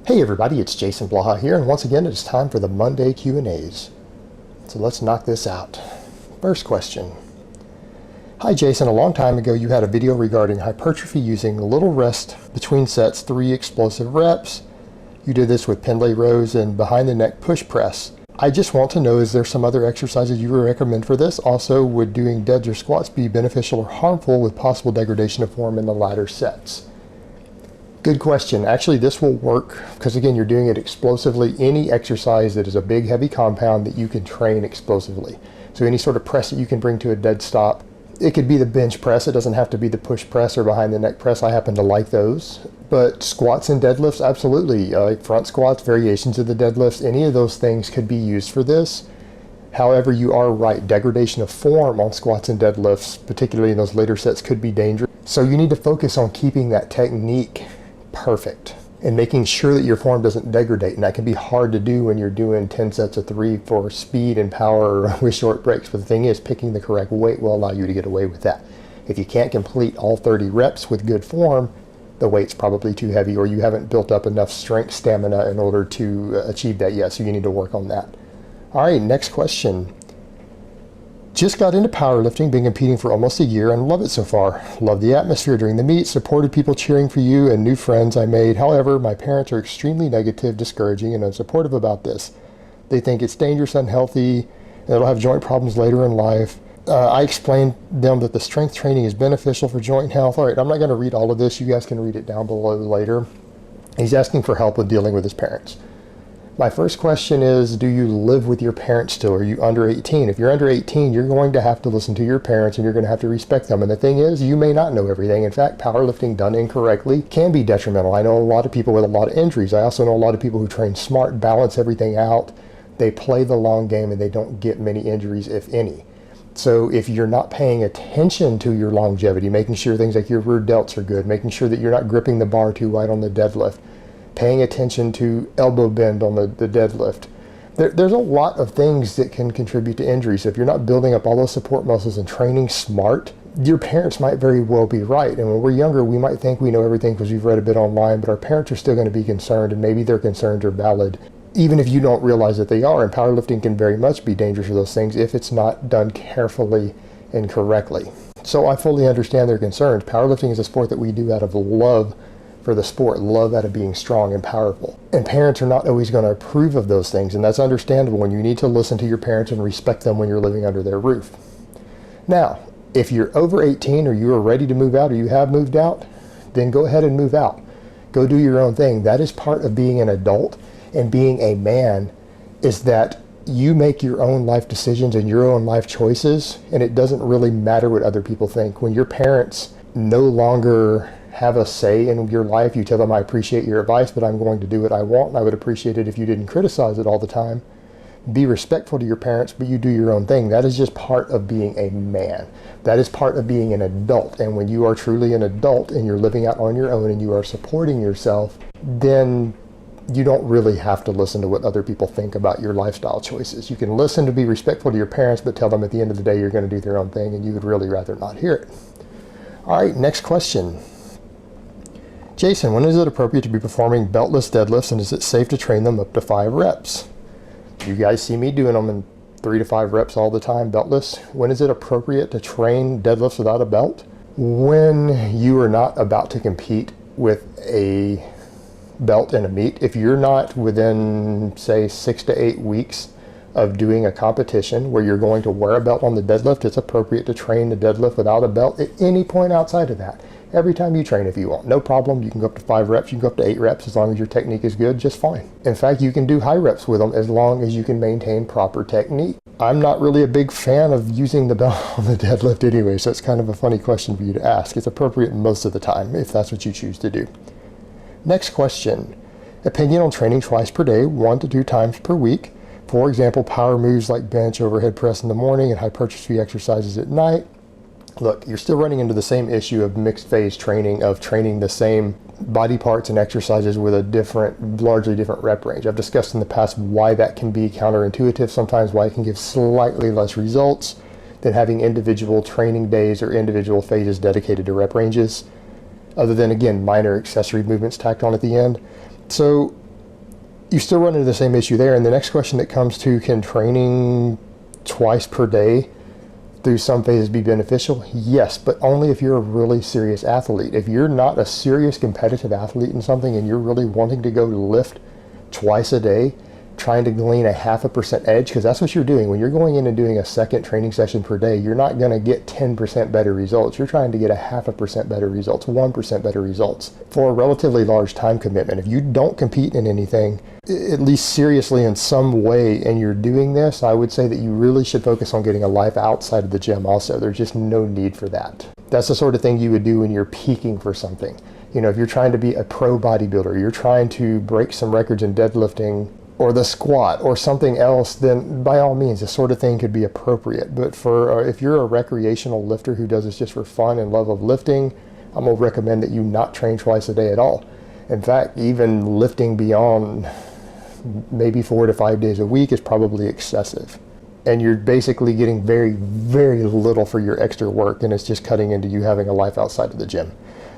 Hey everybody, it's Jason Blaha here, and once again it's time for the Monday Q&As. So let's knock this out. First question. Hi Jason, a long time ago you had a video regarding hypertrophy using a little rest between sets, 3 explosive reps. You did this with Pendlay rows and behind the neck push press. I just want to know, is there some other exercises you would recommend for this? Also, would doing deads or squats be beneficial or harmful with possible degradation of form in the latter sets? Good question. Actually, this will work because, again, you're doing it explosively. Any exercise that is a big, heavy compound that you can train explosively. So any sort of press that you can bring to a dead stop. It could be the bench press. It doesn't have to be the push press or behind the neck press. I happen to like those. But squats and deadlifts, absolutely. Like front squats, variations of the deadlifts, any of those things could be used for this. However, you are right. Degradation of form on squats and deadlifts, particularly in those later sets, could be dangerous. So you need to focus on keeping that technique perfect and making sure that your form doesn't degrade, and that can be hard to do when you're doing 10 sets of 3 for speed and power with short breaks. But the thing is, picking the correct weight will allow you to get away with that. If you can't complete all 30 reps with good form, the weight's probably too heavy, or you haven't built up enough strength stamina in order to achieve that yet, so you need to work on that. All right, next question. Just got into powerlifting, been competing for almost a year and love it so far. Love the atmosphere during the meet, supported people cheering for you and new friends I made. However, my parents are extremely negative, discouraging, and unsupportive about this. They think it's dangerous, unhealthy, and it'll have joint problems later in life. I explained them that the strength training is beneficial for joint health. All right, I'm not going to read all of this. You guys can read it down below later. He's asking for help with dealing with his parents. My first question is, do you live with your parents still? Are you under 18? If you're under 18, you're going to have to listen to your parents and you're going to have to respect them. And the thing is, you may not know everything. In fact, powerlifting done incorrectly can be detrimental. I know a lot of people with a lot of injuries. I also know a lot of people who train smart, balance everything out. They play the long game and they don't get many injuries, if any. So if you're not paying attention to your longevity, making sure things like your rear delts are good, making sure that you're not gripping the bar too wide on the deadlift, paying attention to elbow bend on the deadlift. There's a lot of things that can contribute to injury. So if you're not building up all those support muscles and training smart, your parents might very well be right. And when we're younger, we might think we know everything because we've read a bit online, but our parents are still going to be concerned, and maybe their concerns are valid, even if you don't realize that they are. And powerlifting can very much be dangerous for those things if it's not done carefully and correctly. So I fully understand their concerns. Powerlifting is a sport that we do out of love for the sport, love out of being strong and powerful. And parents are not always going to approve of those things, and that's understandable, and you need to listen to your parents and respect them when you're living under their roof. Now, if you're over 18 or you are ready to move out or you have moved out, then go ahead and move out. Go do your own thing. That is part of being an adult and being a man, is that you make your own life decisions and your own life choices, and it doesn't really matter what other people think. When your parents no longer have a say in your life, you tell them, I appreciate your advice, but I'm going to do what I want, and I would appreciate it if you didn't criticize it all the time. Be respectful to your parents, but you do your own thing. That is just part of being a man. That is part of being an adult. And when you are truly an adult and you're living out on your own and you are supporting yourself, then you don't really have to listen to what other people think about your lifestyle choices. You can listen to be respectful to your parents, but tell them at the end of the day you're going to do their own thing, and you would really rather not hear it. All right, next question. Jason, when is it appropriate to be performing beltless deadlifts, and is it safe to train them up to 5 reps? You guys see me doing them in 3 to 5 reps all the time, beltless. When is it appropriate to train deadlifts without a belt? When you are not about to compete with a belt in a meet. If you're not within, say, 6 to 8 weeks of doing a competition where you're going to wear a belt on the deadlift, it's appropriate to train the deadlift without a belt at any point outside of that. Every time you train if you want, no problem. You can go up to 5 reps, you can go up to 8 reps as long as your technique is good, just fine. In fact, you can do high reps with them as long as you can maintain proper technique. I'm not really a big fan of using the belt on the deadlift anyway, so it's kind of a funny question for you to ask. It's appropriate most of the time if that's what you choose to do. Next question. Opinion on training twice per day, 1 to 2 times per week. For example, power moves like bench, overhead press in the morning, and hypertrophy exercises at night. Look, you're still running into the same issue of mixed phase training, of training the same body parts and exercises with a largely different rep range. I've discussed in the past why that can be counterintuitive sometimes, why it can give slightly less results than having individual training days or individual phases dedicated to rep ranges, other than, again, minor accessory movements tacked on at the end. So you still run into the same issue there. And the next question that comes to, can training twice per day through some phases be beneficial? Yes, but only if you're a really serious athlete. If you're not a serious competitive athlete in something and you're really wanting to go lift twice a day, trying to glean a 0.5% edge, because that's what you're doing. When you're going in and doing a second training session per day, you're not going to get 10% better results. You're trying to get a 0.5% better results, 1% better results for a relatively large time commitment. If you don't compete in anything, at least seriously in some way, and you're doing this, I would say that you really should focus on getting a life outside of the gym also. There's just no need for that. That's the sort of thing you would do when you're peaking for something. You know, if you're trying to be a pro bodybuilder, you're trying to break some records in deadlifting or the squat or something else, then by all means, this sort of thing could be appropriate. But for if you're a recreational lifter who does this just for fun and love of lifting, I'm going to recommend that you not train twice a day at all. In fact, even lifting beyond maybe 4 to 5 days a week is probably excessive. And you're basically getting very, very little for your extra work, and it's just cutting into you having a life outside of the gym.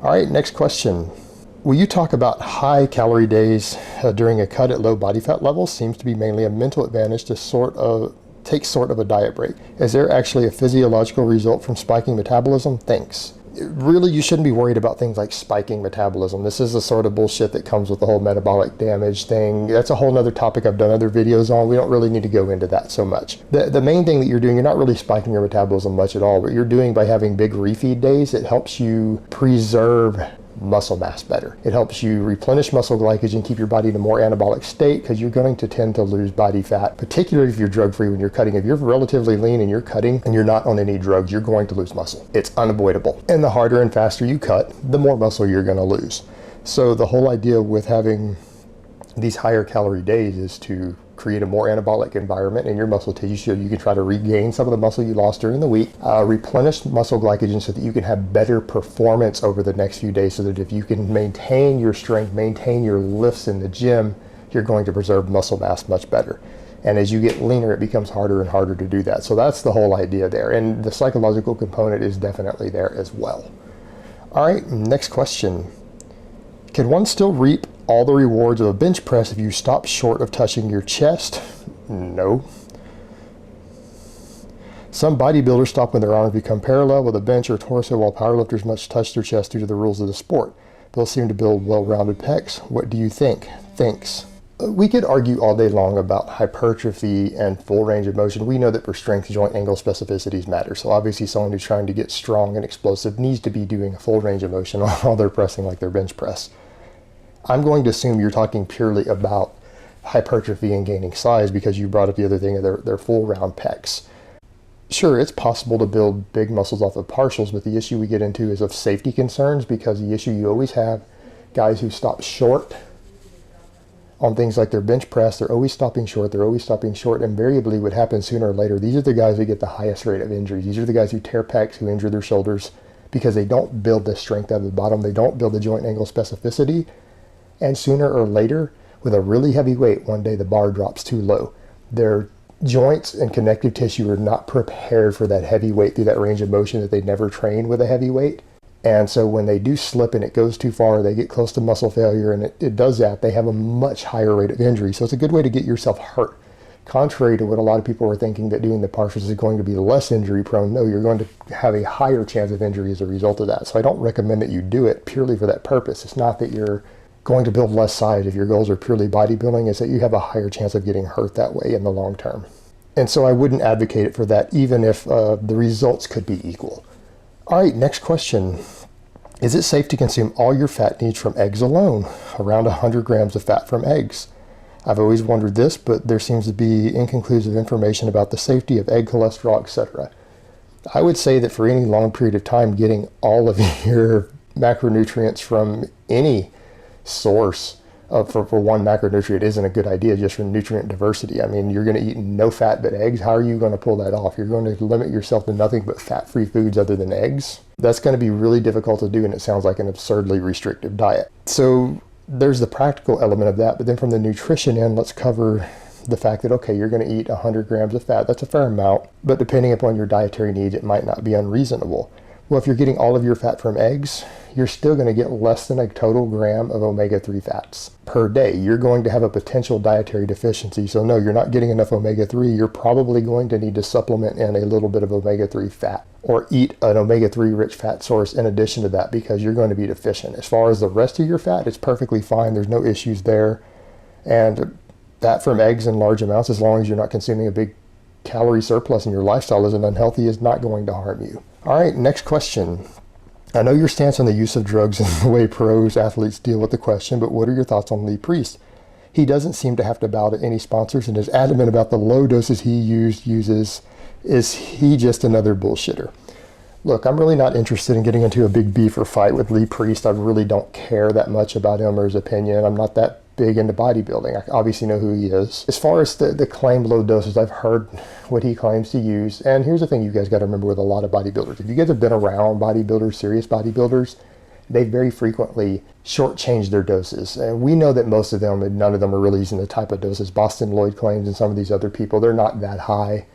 All right, next question. Will you talk about high calorie days during a cut at low body fat levels? Seems to be mainly a mental advantage to take sort of a diet break. Is there actually a physiological result from spiking metabolism? Thanks. Really, you shouldn't be worried about things like spiking metabolism. This is the sort of bullshit that comes with the whole metabolic damage thing. That's a whole nother topic I've done other videos on. We don't really need to go into that so much. The main thing that you're doing, you're not really spiking your metabolism much at all. What you're doing by having big refeed days, it helps you preserve muscle mass better. It helps you replenish muscle glycogen, keep your body in a more anabolic state, because you're going to tend to lose body fat, particularly if you're drug-free when you're cutting. If you're relatively lean and you're cutting and you're not on any drugs, you're going to lose muscle. It's unavoidable. And the harder and faster you cut, the more muscle you're going to lose. So the whole idea with having these higher calorie days is to create a more anabolic environment in your muscle tissue so you can try to regain some of the muscle you lost during the week, replenish muscle glycogen so that you can have better performance over the next few days, so that if you can maintain your strength, maintain your lifts in the gym, you're going to preserve muscle mass much better. And as you get leaner, it becomes harder and harder to do that. So that's the whole idea there. And the psychological component is definitely there as well. All right, next question. Can one still reap all the rewards of a bench press if you stop short of touching your chest? No. Some bodybuilders stop when their arms become parallel with a bench or torso, while powerlifters must touch their chest due to the rules of the sport. Both seem to build well-rounded pecs. What do you think? Thanks. We could argue all day long about hypertrophy and full range of motion. We know that for strength, joint angle specificities matter. So obviously someone who's trying to get strong and explosive needs to be doing a full range of motion while they're pressing like their bench press. I'm going to assume you're talking purely about hypertrophy and gaining size, because you brought up the other thing of their full round pecs. Sure, it's possible to build big muscles off of partials, but the issue we get into is of safety concerns, because the issue you always have, guys who stop short on things like their bench press, they're always stopping short, invariably what happens sooner or later, these are the guys who get the highest rate of injuries. These are the guys who tear pecs, who injure their shoulders, because they don't build the strength out of the bottom, they don't build the joint angle specificity, and sooner or later, with a really heavy weight, one day the bar drops too low. Their joints and connective tissue are not prepared for that heavy weight through that range of motion that they never trained with a heavy weight. And so when they do slip and it goes too far, they get close to muscle failure, and it does that, they have a much higher rate of injury. So it's a good way to get yourself hurt. Contrary to what a lot of people are thinking, that doing the partials is going to be less injury prone. No, you're going to have a higher chance of injury as a result of that. So I don't recommend that you do it purely for that purpose. It's not that you're going to build less size. If your goals are purely bodybuilding, is that you have a higher chance of getting hurt that way in the long term. And so I wouldn't advocate it for that, even if the results could be equal. All right, next question. Is it safe to consume all your fat needs from eggs alone? Around 100 grams of fat from eggs. I've always wondered this, but there seems to be inconclusive information about the safety of egg cholesterol, etc. I would say that for any long period of time, getting all of your macronutrients from any source for one macronutrient isn't a good idea, just for nutrient diversity. I mean, you're going to eat no fat but eggs. How are you going to pull that off? You're going to limit yourself to nothing but fat-free foods other than eggs. That's going to be really difficult to do, and it sounds like an absurdly restrictive diet. So there's the practical element of that, but then from the nutrition end, let's cover the fact that, okay, you're going to eat 100 grams of fat. That's a fair amount, but depending upon your dietary needs, it might not be unreasonable. Well, if you're getting all of your fat from eggs, you're still going to get less than a total gram of omega-3 fats per day. You're going to have a potential dietary deficiency. So no, you're not getting enough omega-3. You're probably going to need to supplement in a little bit of omega-3 fat or eat an omega-3 rich fat source in addition to that, because you're going to be deficient. As far as the rest of your fat, it's perfectly fine. There's no issues there. And fat from eggs in large amounts, as long as you're not consuming a big calorie surplus and your lifestyle isn't unhealthy, is not going to harm you. All right, next question. I know your stance on the use of drugs and the way pros athletes deal with the question, but what are your thoughts on Lee Preist? He doesn't seem to have to bow to any sponsors and is adamant about the low doses he uses. Is he just another bullshitter? Look, I'm really not interested in getting into a big beef or fight with Lee Preist. I really don't care that much about him or his opinion. I'm not that big into bodybuilding. I obviously know who he is. As far as the claimed low doses, I've heard what he claims to use. And here's the thing you guys got to remember with a lot of bodybuilders. If you guys have been around bodybuilders, serious bodybuilders, they very frequently shortchange their doses. And we know that most of them, and none of them are really using the type of doses Boston Lloyd claims and some of these other people. They're not that high.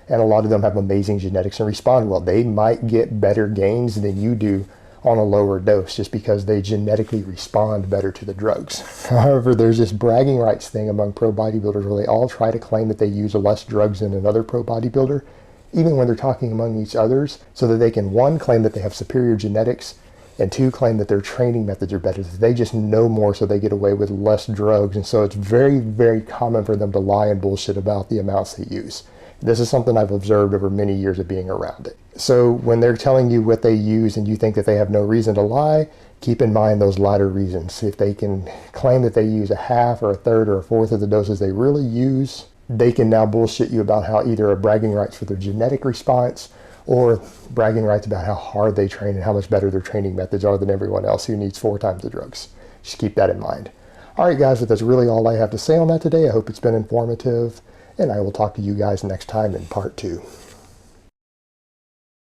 And a lot of them have amazing genetics and respond well. They might get better gains than you do on a lower dose just because they genetically respond better to the drugs. However, there's this bragging rights thing among pro bodybuilders where they all try to claim that they use less drugs than another pro bodybuilder, even when they're talking among each others, so that they can, one, claim that they have superior genetics, and two, claim that their training methods are better. They just know more, so they get away with less drugs. And so it's very, very common for them to lie and bullshit about the amounts they use. This is something I've observed over many years of being around it. So when they're telling you what they use and you think that they have no reason to lie, keep in mind those latter reasons. If they can claim that they use a half or a third or a fourth of the doses they really use, they can now bullshit you about how either a bragging rights for their genetic response or bragging rights about how hard they train and how much better their training methods are than everyone else who needs 4 times the drugs. Just keep that in mind. All right, guys, but that's really all I have to say on that today. I hope it's been informative, and I will talk to you guys next time in part 2.